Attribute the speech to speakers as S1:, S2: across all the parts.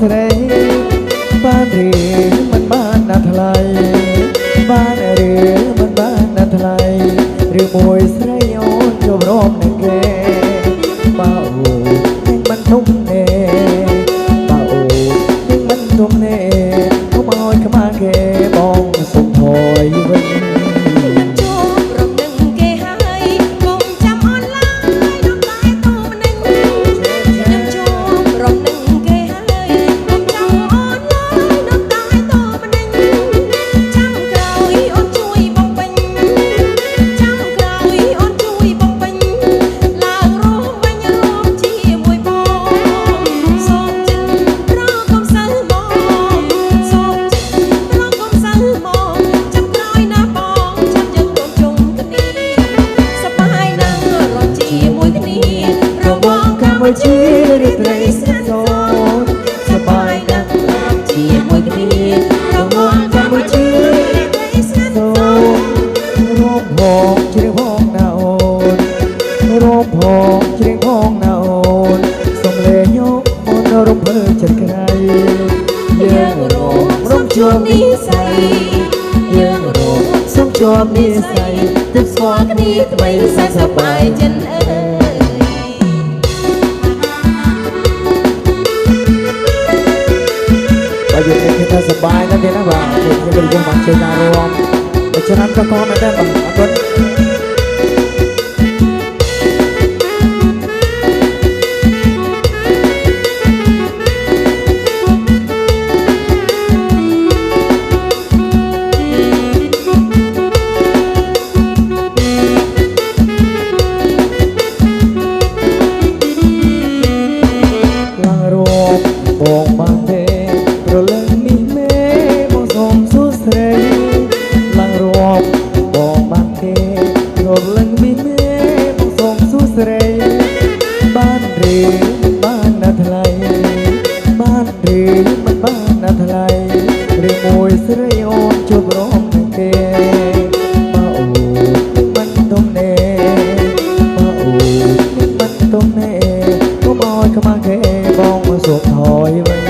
S1: ស្រីបានឬមិនបានណាថ្លៃបានឬមិនបានណាថ្លៃឬមួយស្រីអូនជួបរំនឹងគេបើអូននឹងមិនទុំទេបើអូននឹងមិនទុំទេកុំឲ្យខ្មាស់គេបងសុំថយវិញជារីត្រីសិនសូនសបាយណាស់ជាមួយគ្នារងកម្ពុជារីត្រីសិនសូនរងផងជ្រៀងផងណាអូនរងផងជ្រៀងផងណាអូនសំលេងយកអូនរំភើបចិត្តក្រៃយើងរំជួបនិស័យយើងសុំជួបនិស័យទឹកស្គាល់គ្នាថ្មីសបាយចិនអើយើងគេថាសបាយណាស់ទេណាបាទខ្ញុំរំពឹងបានជួយការរួមដូច្នេះក៏ខំមែនដែរបាទអរគុណឡើងរួមបងបានទេរលឹងមីមេបងសូមសួស្ដីឡើងរួមបងបានទេរលឹងមីមេបងសូមសួស្ដីបានឬមិនបានណាថ្លៃបានឬមិនបានណាថ្លៃឬមួយស្រីអូនជួបរំនឹងគេបើអូនមិនទុំទេបើអូនមិនទុំទេកុំឲ្យខ្មាស់គេបងសួរថយវិញ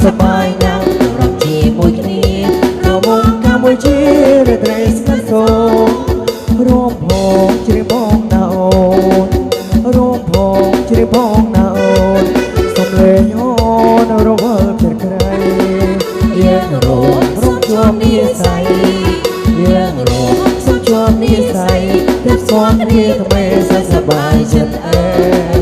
S1: សបាយណាស់រំជាមួយគ្នារវងកម្ពុជារីត្រីស្នេហ៍សូរួមផងជ្រាបផងណាអូនរួមផងជ្រាបផងណាអូនសំលេងអូនរវល់ចិត្តក្រៃយើងរួមជួបនិស័យយើងរួមជួបនិស័យទឹកស្គាល់គ្នាថ្មីសប្បាយចិត្តអើ